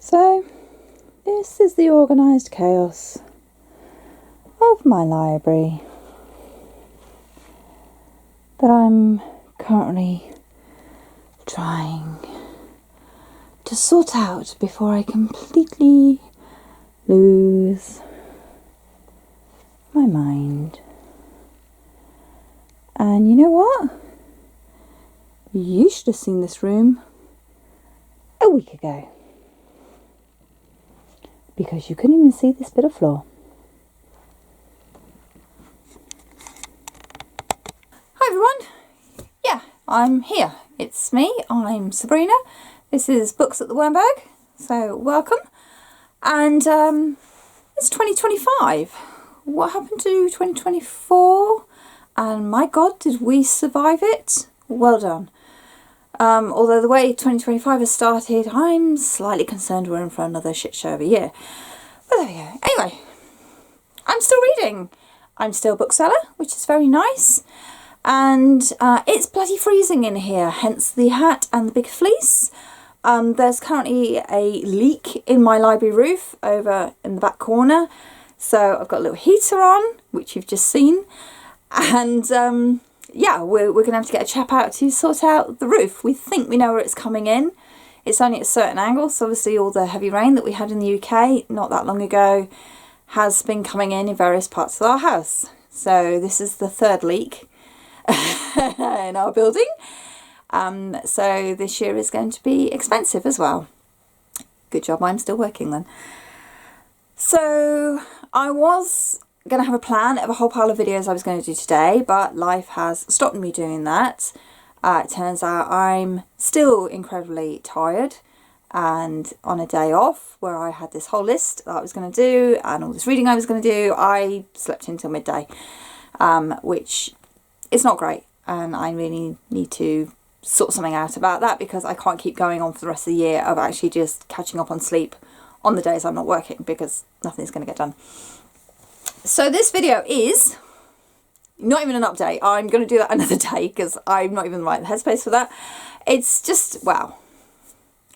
So, this is the organised chaos of my library that I'm currently trying to sort out before I completely lose my mind. And you know what? You should have seen this room a week ago, because you couldn't even see this bit of floor. Hi everyone, yeah, I'm here. It's me, I'm Sabrina. This is Books at the Wormbag, so welcome. And it's 2025. What happened to 2024? And my God, did we survive it? Well done. Although the way 2025 has started, I'm slightly concerned we're in for another shit show of a year. But there we go. Anyway, I'm still reading. I'm still a bookseller, which is very nice. And it's bloody freezing in here, hence the hat and the big fleece. There's currently a leak in my library roof over in the back corner. So I've got a little heater on, which you've just seen. And yeah, we're going to have to get a chap out to sort out the roof. We think we know where it's coming in. It's only at a certain angle, so obviously all the heavy rain that we had in the UK not that long ago has been coming in various parts of our house. So this is the third leak in our building. So this year is going to be expensive as well. Good job I'm still working then. So I was going to have a plan of a whole pile of videos I was going to do today, but life has stopped me doing that. It turns out I'm still incredibly tired, and on a day off where I had this whole list that I was going to do and all this reading I was going to do, I slept until midday, which is not great, and I really need to sort something out about that, because I can't keep going on for the rest of the year of actually just catching up on sleep on the days I'm not working, because nothing's going to get done. So this video is not even an update. I'm going to do that another day because I'm not even in the right headspace for that. It's just, wow,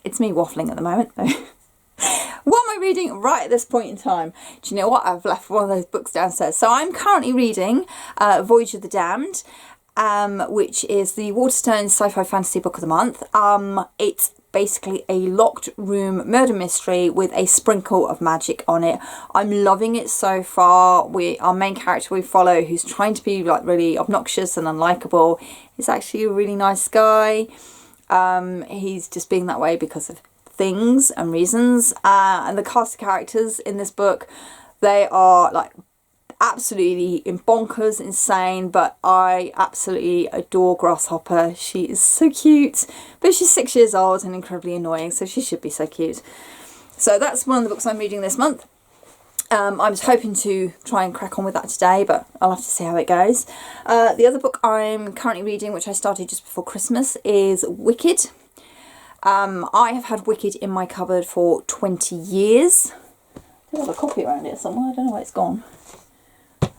it's me waffling at the moment. What am I reading right at this point in time? Do you know what? I've left one of those books downstairs. So I'm currently reading Voyage of the Damned, which is the Waterstones Sci-Fi Fantasy Book of the Month. It's basically a locked room murder mystery with a sprinkle of magic on it. I'm loving it so far. Our main character we follow, who's trying to be like really obnoxious and unlikable, is actually a really nice guy. He's just being that way because of things and reasons. And the cast of characters in this book, they are like absolutely bonkers, insane, but I absolutely adore Grasshopper. She is so cute, but she's 6 years old and incredibly annoying, so she should be so cute. So that's one of the books I'm reading this month. I was hoping to try and crack on with that today, but I'll have to see how it goes. The other book I'm currently reading, which I started just before Christmas, is Wicked. I have had Wicked in my cupboard for 20 years. I have a copy around here somewhere. I don't know where it's gone.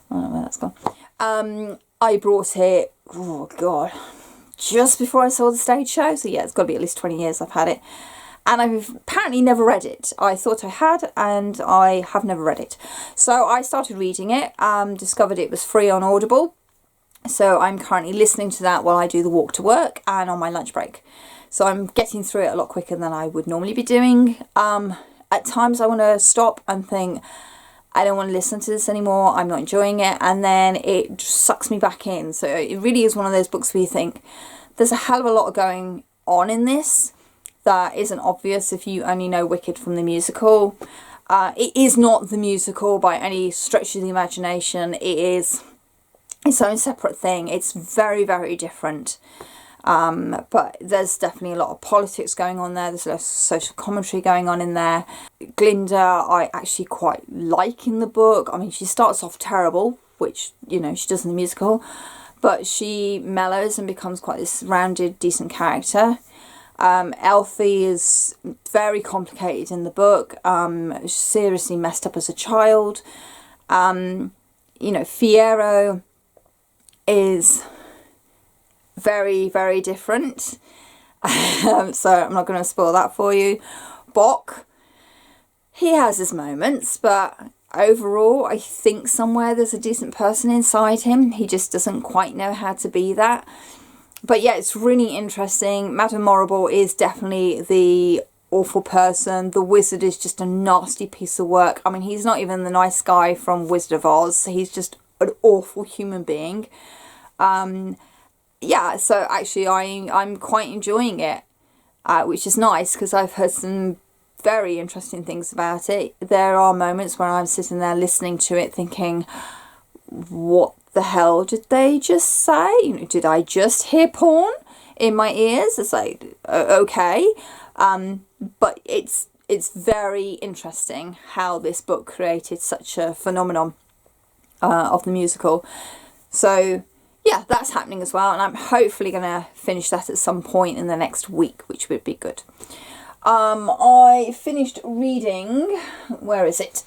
I don't know where that's gone. I brought it, oh God, just before I saw the stage show. So yeah, it's got to be at least 20 years I've had it. And I've apparently never read it. I thought I had, and I have never read it. So I started reading it, discovered it was free on Audible. So I'm currently listening to that while I do the walk to work and on my lunch break. So I'm getting through it a lot quicker than I would normally be doing. At times I want to stop and think, I don't want to listen to this anymore, I'm not enjoying it, and then it just sucks me back in. So it really is one of those books where you think there's a hell of a lot going on in this that isn't obvious if you only know Wicked from the musical. It is not the musical by any stretch of the imagination. It is its own separate thing. It's very, very different. But there's definitely a lot of politics going on there. There's a lot of social commentary going on in there. Glinda, I actually quite like in the book. I mean, she starts off terrible, which, you know, she does in the musical, but she mellows and becomes quite this rounded, decent character. Elfie is very complicated in the book, seriously messed up as a child. You know, Fiero is very, very different. So I'm not going to spoil that for you. Bok, he has his moments, but overall I think somewhere there's a decent person inside him. He just doesn't quite know how to be that. But yeah, it's really interesting. Madame Morrible is definitely the awful person. The wizard is just a nasty piece of work. I mean, he's not even the nice guy from Wizard of Oz. He's just an awful human being. Yeah, so actually I'm quite enjoying it, which is nice because I've heard some very interesting things about it. There are moments where I'm sitting there listening to it thinking, what the hell did they just say? You know, did I just hear porn in my ears? It's like, okay. But it's very interesting how this book created such a phenomenon of the musical. So yeah, that's happening as well, and I'm hopefully going to finish that at some point in the next week, which would be good. I finished reading, where is it?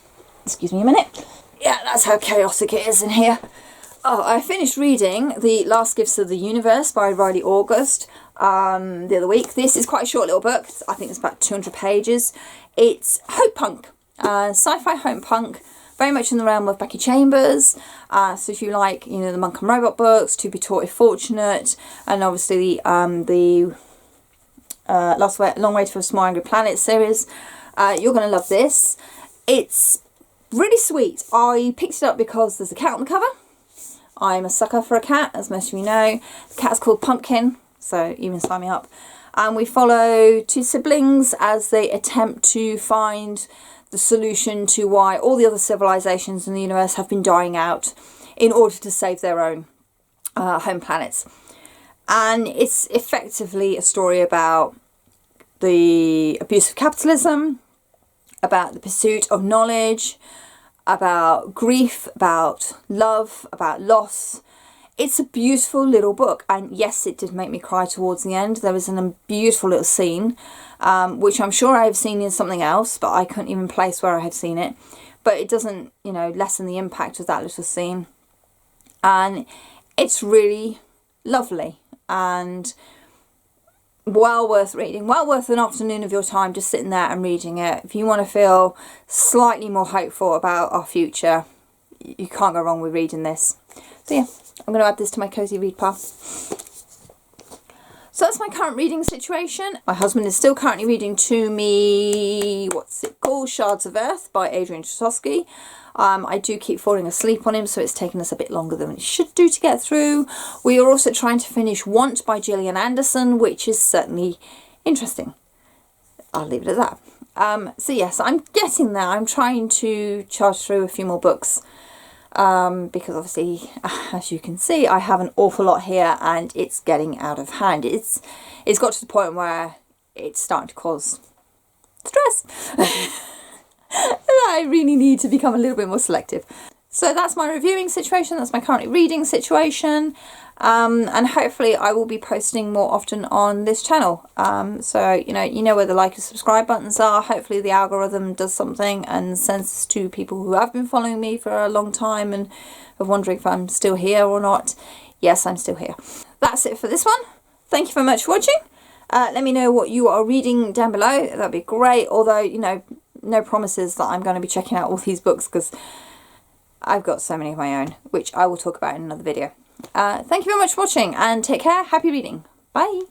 Excuse me a minute. Yeah, that's how chaotic it is in here. Oh, I finished reading The Last Gifts of the Universe by Riley August the other week. This is quite a short little book. I think it's about 200 pages. It's hope punk, sci-fi hope punk, very much in the realm of Becky Chambers. So if you like, you know, the Monk and Robot books, To Be Taught If Fortunate, and obviously the Long Way to a Small Angry Planet series, you're going to love this. It's really sweet. I picked it up because there's a cat on the cover. I'm a sucker for a cat, as most of you know. The cat's called Pumpkin, so even sign me up. And we follow two siblings as they attempt to find the solution to why all the other civilizations in the universe have been dying out in order to save their own home planets. And it's effectively a story about the abuse of capitalism, about the pursuit of knowledge, about grief, about love, about loss. It's a beautiful little book, and yes, it did make me cry towards the end. There was a beautiful little scene, which I'm sure I have seen in something else, but I couldn't even place where I had seen it. But it doesn't, you know, lessen the impact of that little scene. And it's really lovely and well worth reading, well worth an afternoon of your time just sitting there and reading it. If you want to feel slightly more hopeful about our future, you can't go wrong with reading this. So yeah, I'm going to add this to my cozy read pile. So that's my current reading situation. My husband is still currently reading to me, what's it called, Shards of Earth by Adrian Chotosky. I do keep falling asleep on him, so it's taken us a bit longer than it should do to get through. We are also trying to finish Want by Gillian Anderson, which is certainly interesting. I'll leave it at that. So yes, I'm getting there. I'm trying to charge through a few more books. Because obviously, as you can see, I have an awful lot here and it's getting out of hand. It's got to the point where it's starting to cause stress. I really need to become a little bit more selective. So that's my reviewing situation, that's my current reading situation, and hopefully I will be posting more often on this channel. So you know where the like and subscribe buttons are. Hopefully the algorithm does something and sends this to people who have been following me for a long time and are wondering if I'm still here or not. Yes, I'm still here. That's it for this one. Thank you very much for watching. Let me know what you are reading down below. That'd be great. Although, you know, no promises that I'm going to be checking out all these books because I've got so many of my own, which I will talk about in another video. Thank you very much for watching and take care. Happy reading. Bye.